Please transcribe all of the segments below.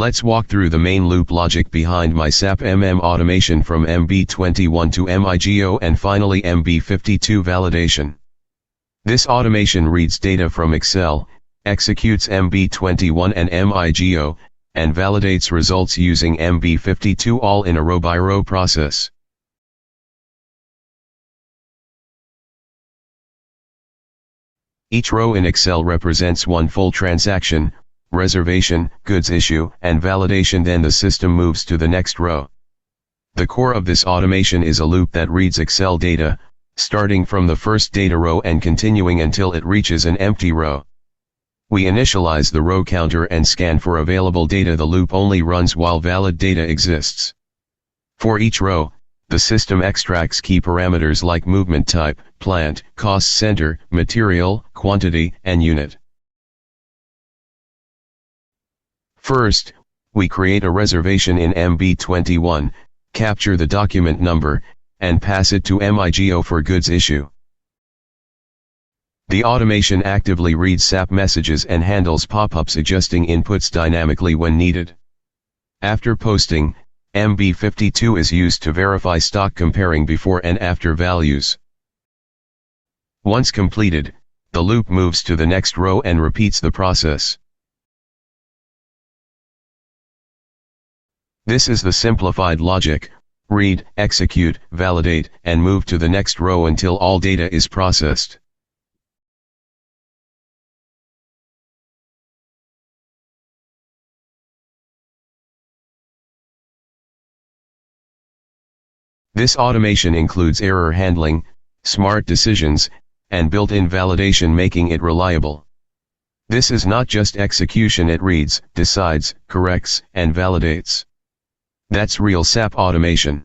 Let's walk through the main loop logic behind my SAP MM automation from MB21 to MIGO and finally MB52 validation. This automation reads data from Excel, executes MB21 and MIGO, and validates results using MB52 all in a row-by-row process. Each row in Excel represents one full transaction, reservation, goods issue, and validation. Then the system moves to the next row. The core of this automation is a loop that reads Excel data, starting from the first data row and continuing until it reaches an empty row. We initialize the row counter and scan for available data. The loop only runs while valid data exists. For each row, the system extracts key parameters like movement type, plant, cost center, material, quantity, and unit. First, we create a reservation in MB21, capture the document number, and pass it to MIGO for goods issue. The automation actively reads SAP messages and handles pop-ups, adjusting inputs dynamically when needed. After posting, MB52 is used to verify stock, comparing before and after values. Once completed, the loop moves to the next row and repeats the process. This is the simplified logic: read, execute, validate, and move to the next row until all data is processed. This automation includes error handling, smart decisions, and built-in validation, making it reliable. This is not just execution, it reads, decides, corrects, and validates. That's real SAP automation.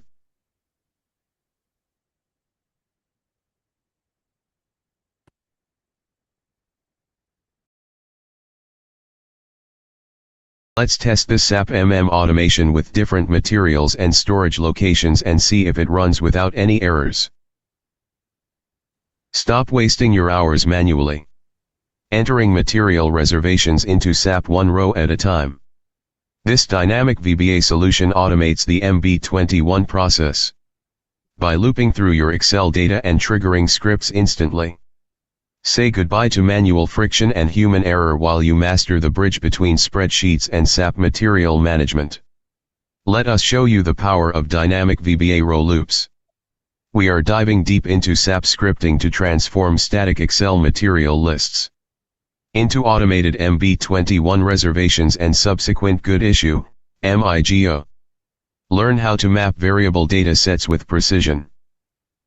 Let's test this SAP MM automation with different materials and storage locations and see if it runs without any errors. Stop wasting your hours manually. Entering material reservations into SAP one row at a time. This dynamic VBA solution automates the MB21 process by looping through your Excel data and triggering scripts instantly. Say goodbye to manual friction and human error while you master the bridge between spreadsheets and SAP material management. Let us show you the power of dynamic VBA row loops. We are diving deep into SAP scripting to transform static Excel material lists into automated MB21 reservations and subsequent good issue, MIGO. Learn how to map variable data sets with precision,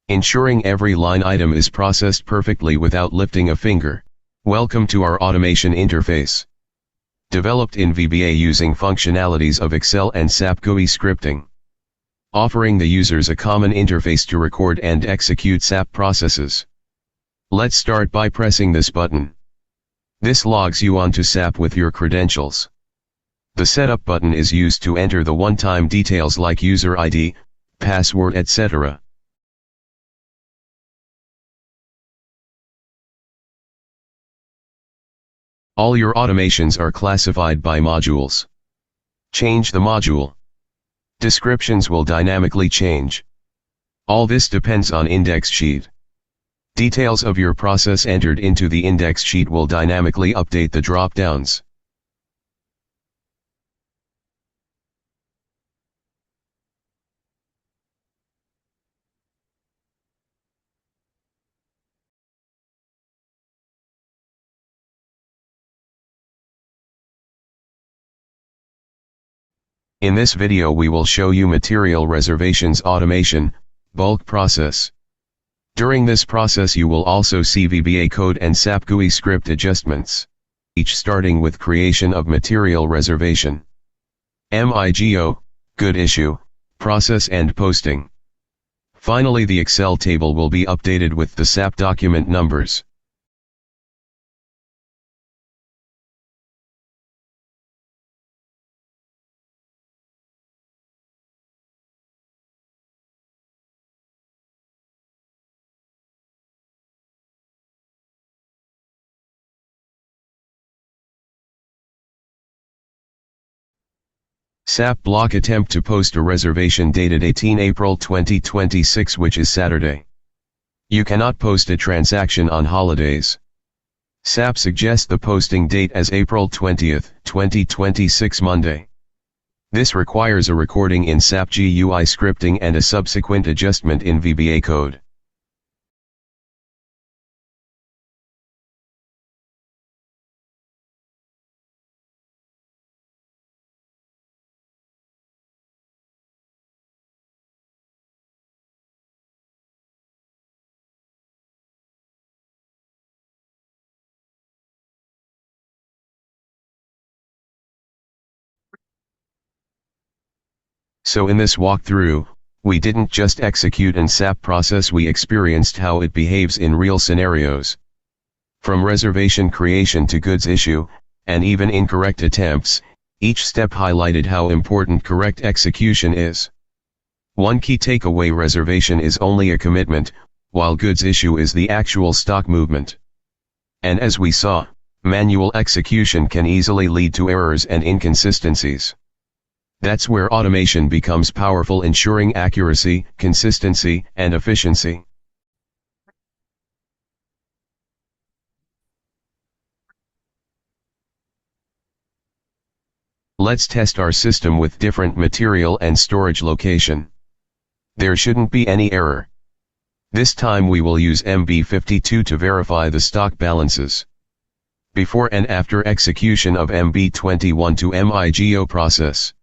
ensuring every line item is processed perfectly without lifting a finger. Welcome to our automation interface, developed in VBA using functionalities of Excel and SAP GUI scripting, offering the users a common interface to record and execute SAP processes. Let's start by pressing this button. This logs you onto SAP with your credentials. The Setup button is used to enter the one-time details like user ID, password, etc. All your automations are classified by modules. Change the module. Descriptions will dynamically change. All this depends on index sheet. Details of your process entered into the index sheet will dynamically update the drop-downs. In this video we will show you material reservations automation, bulk process. During this process you will also see VBA code and SAP GUI script adjustments, each starting with creation of material reservation, MIGO, good issue, process and posting. Finally the Excel table will be updated with the SAP document numbers. SAP block attempt to post a reservation dated 18 April 2026, which is Saturday. You cannot post a transaction on holidays. SAP suggests the posting date as April 20th, 2026 Monday. This requires a recording in SAP GUI scripting and a subsequent adjustment in VBA code. So in this walkthrough, we didn't just execute an SAP process, we experienced how it behaves in real scenarios. From reservation creation to goods issue, and even incorrect attempts, each step highlighted how important correct execution is. One key takeaway: reservation is only a commitment, while goods issue is the actual stock movement. And as we saw, manual execution can easily lead to errors and inconsistencies. That's where automation becomes powerful, ensuring accuracy, consistency, and efficiency. Let's test our system with different material and storage location. There shouldn't be any error. This time we will use MB52 to verify the stock balances. Before and after execution of MB21 to MIGO process.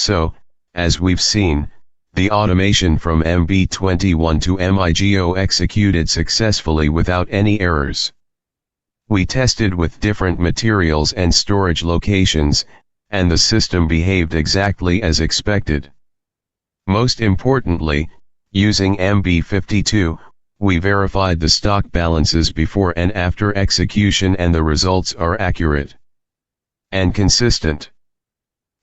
So, as we've seen, the automation from MB21 to MIGO executed successfully without any errors. We tested with different materials and storage locations, and the system behaved exactly as expected. Most importantly, using MB52, we verified the stock balances before and after execution, and the results are accurate and consistent.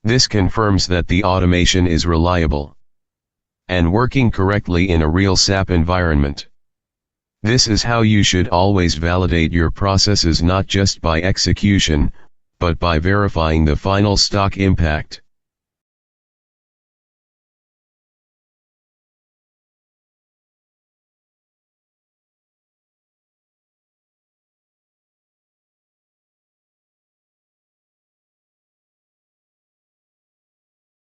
This confirms that the automation is reliable and working correctly in a real SAP environment. This is how you should always validate your processes, not just by execution, but by verifying the final stock impact.